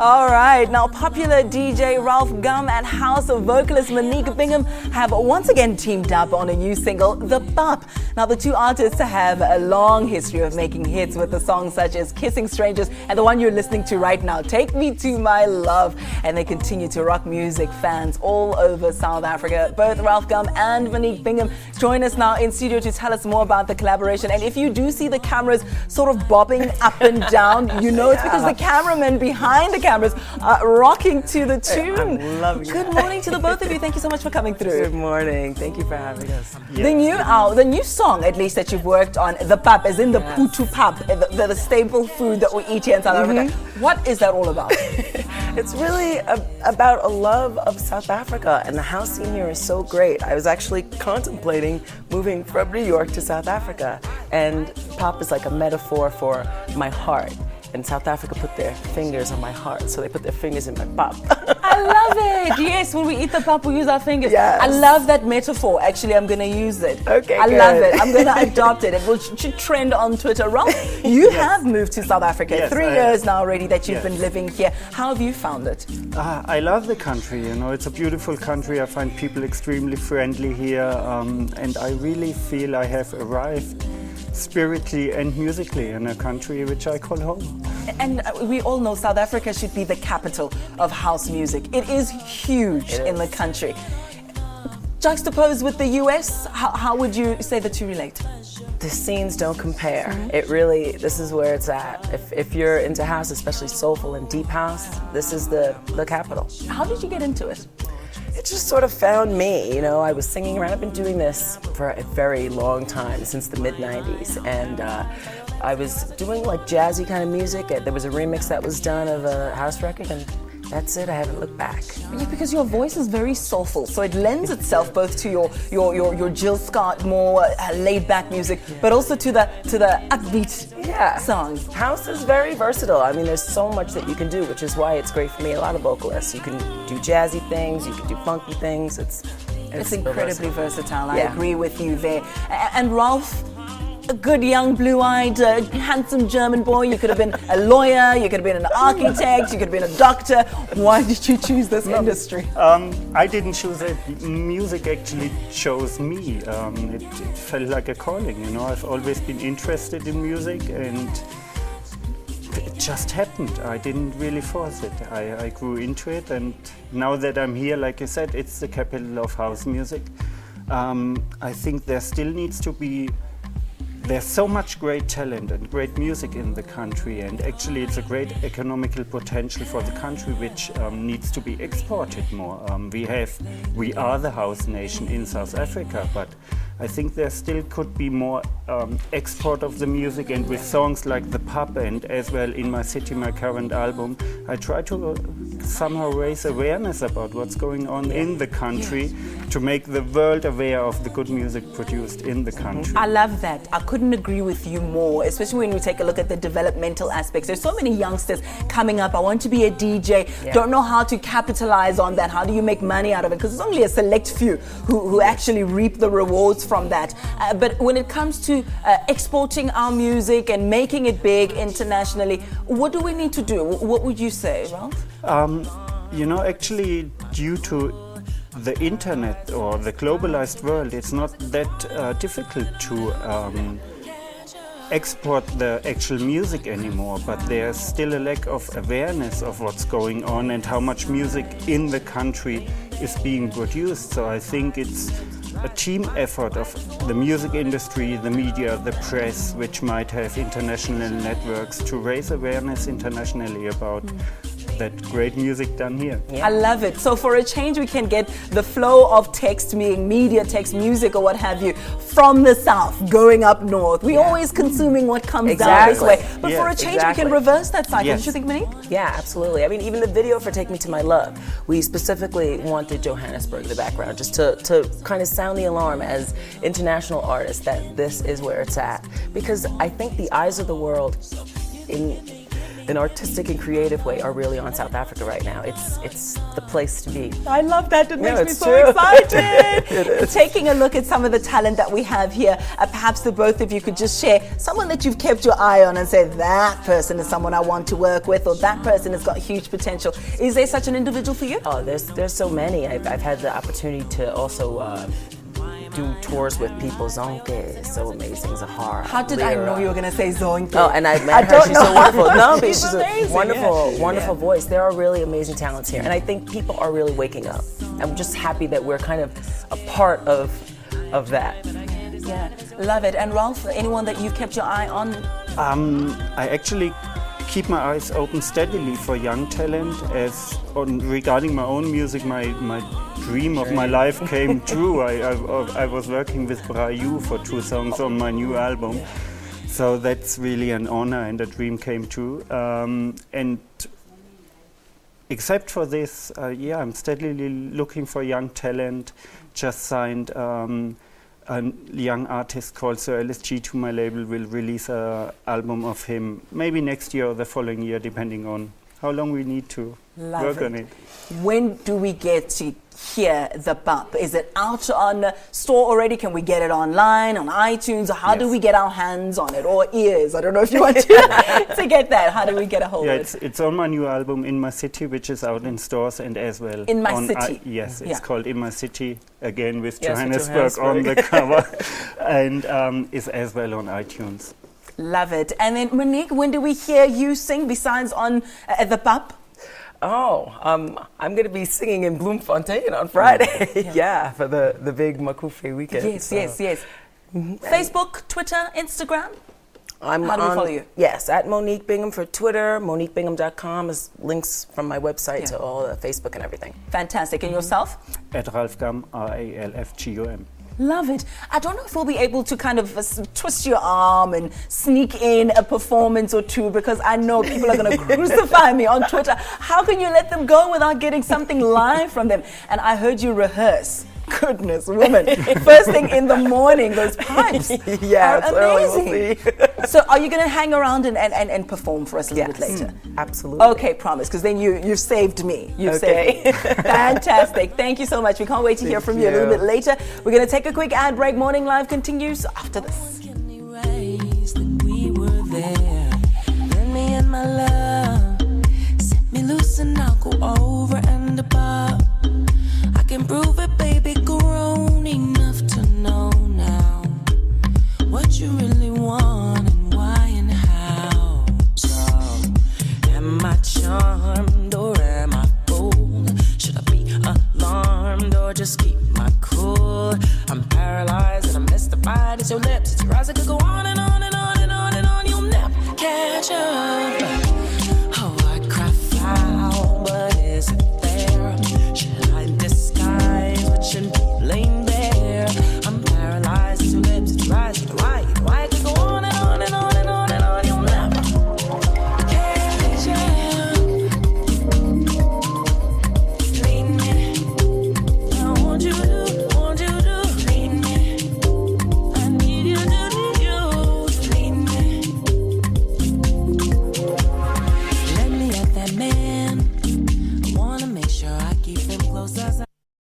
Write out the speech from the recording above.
All right, now popular DJ Ralf Gum and house vocalist Monique Bingham have once again teamed up on a new single, The Pup. Now the two artists have a long history of making hits with the songs such as Kissing Strangers and the one you're listening to right now, Take Me to My Love. And they continue to rock music fans all over South Africa. Both Ralf Gum and Monique Bingham join us now in studio to tell us more about the collaboration. And if you do see the cameras sort of bobbing up and down, you know it's because the cameramen behind the cameras are rocking to the tune. I'm loving Good morning to the both of you. Thank you so much for coming through. Good morning. Thank you for having us. Yes. The new song, at least, that you've worked on, The Pup, as in the Putu Pup, the staple food that we eat here in South Africa. What is that all about? It's really about a love of South Africa, and the house scene here is so great. I was actually contemplating moving from New York to South Africa, and pop is like a metaphor for my heart. And South Africa put their fingers on my heart, so they put their fingers in my pop. I love it. Yes, when we eat the pap, we use our fingers. Yes. I love that metaphor. Actually, I'm going to use it. Okay, I good. love it. I'm going to adopt it. It will should trend on Twitter. Ralf, you have moved to South Africa. Yes, 3 I years have. now already that you've Yes. been living here. How have you found it? I love the country, you know, it's a beautiful country. I find people extremely friendly here, and I really feel I have arrived spiritually and musically in a country which I call home. And we all know South Africa should be the capital of house music. It is huge in the country. Juxtaposed with the US, how would you say the two relate? The scenes don't compare. It really, this is where it's at. If you're into house, especially soulful and deep house, this is the capital. How did you get into it? It just sort of found me, you know. I was singing around. I've been doing this for a very long time, since the mid-90s, and I was doing like jazzy kind of music. There was a remix that was done of a house record, and that's it. I haven't looked back. Yeah, because your voice is very soulful, so it lends itself both to your Jill Scott more laid-back music, but also to the upbeat songs. House is very versatile. I mean, there's so much that you can do, which is why it's great for me. A lot of vocalists. You can do jazzy things. You can do funky things. It's incredibly versatile. I Yeah. agree with you there. And Ralf, a good young blue-eyed, handsome German boy. You could have been a lawyer. You could have been an architect. You could have been a doctor. Why did you choose this industry? I didn't choose it. Music actually chose me. It felt like a calling, you know. I've always been interested in music, and it just happened. I didn't really force it. I grew into it, and now that I'm here, like you said, it's the capital of house music. I think there still needs to be. There's so much great talent and great music in the country, and actually it's a great economical potential for the country, which needs to be exported more. We are the house nation in South Africa, but I think there still could be more export of the music, and with songs like The Pup and as well In My City, my current album, I try to somehow raise awareness about what's going on in the country to make the world aware of the good music produced in the country. I love that. I couldn't agree with you more, especially when we take a look at the developmental aspects. There's so many youngsters coming up. I want to be a DJ, don't know how to capitalize on that. How do you make money out of it? Because it's only a select few who actually reap the rewards from that. But when it comes to exporting our music and making it big internationally, what do we need to do? What would you say, Ralf? You know, actually, due to the internet or the globalized world, it's not that difficult to export the actual music anymore, but there's still a lack of awareness of what's going on and how much music in the country is being produced. So I think it's a team effort of the music industry, the media, the press, which might have international networks to raise awareness internationally about that great music done here. I love it. So for a change, we can get the flow of text, meaning media, text, music, or what have you, from the south going up north. We're always consuming what comes down this way. But for a change, we can reverse that cycle. Don't you think, Monique? Yeah, absolutely. I mean, even the video for Take Me to My Love, we specifically wanted Johannesburg in the background, just to kind of sound the alarm as international artists that this is where it's at. Because I think the eyes of the world an artistic and creative way are really on South Africa right now. It's the place to be. I love that. It makes me it's so true. excited. It is. Taking a look at some of the talent that we have here, perhaps the both of you could just share someone that you've kept your eye on and say, that person is someone I want to work with, or that person has got huge potential. Is there such an individual for you? Oh, there's so many. I've had the opportunity to also do tours with people. Zonke is so amazing. Zahara. How did I know you were going to say Zonke? Oh, and I met her. She's so wonderful. No, but she's amazing, a wonderful, yeah. wonderful voice. There are really amazing talents here, and I think people are really waking up. I'm just happy that we're kind of a part of that. Yeah, love it. And Ralf, anyone that you've kept your eye on? I actually keep my eyes open steadily for young talent. Regarding my own music, my dream of my life came true. I was working with Brayu for 2 songs on my new album, so that's really an honor, and a dream came true. And except for this, I'm steadily looking for young talent. Just signed a young artist called Sir LSG to my label. Will release an album of him maybe next year or the following year, depending on how long we need to work on it. When do we get to hear the bump? Is it out on store already? Can we get it online, on iTunes? Or how do we get our hands on it? Or ears? I don't know if you want to get that. How do we get a hold of it? It's on my new album, In My City, which is out in stores and as well. In My City? Yes, it's called In My City, again with Yes, Johannesburg on the cover, and is as well on iTunes. Love it. And then Monique, when do we hear you sing besides on the pub? Oh, I'm going to be singing in Bloemfontein on Friday. Yeah, for the big Makufe weekend. Yes. Facebook, Twitter, Instagram? How do we follow you? Yes, at Monique Bingham for Twitter. MoniqueBingham.com is links from my website to all the Facebook and everything. Fantastic. And yourself? At Ralf Gum, RALFGUM. Love it. I don't know if we'll be able to kind of twist your arm and sneak in a performance or two, because I know people are going to crucify me on Twitter. How can you let them go without getting something live from them? And I heard you rehearse. Goodness, woman. First thing in the morning, those pipes are amazing. So are you going to hang around and perform for us a little bit later? Absolutely. Okay, promise, because then you've saved me. You've saved me. Fantastic. Thank you so much. We can't wait to hear from you a little bit later. We're going to take a quick ad break. Morning Live continues after this. We were there. Then me and my love.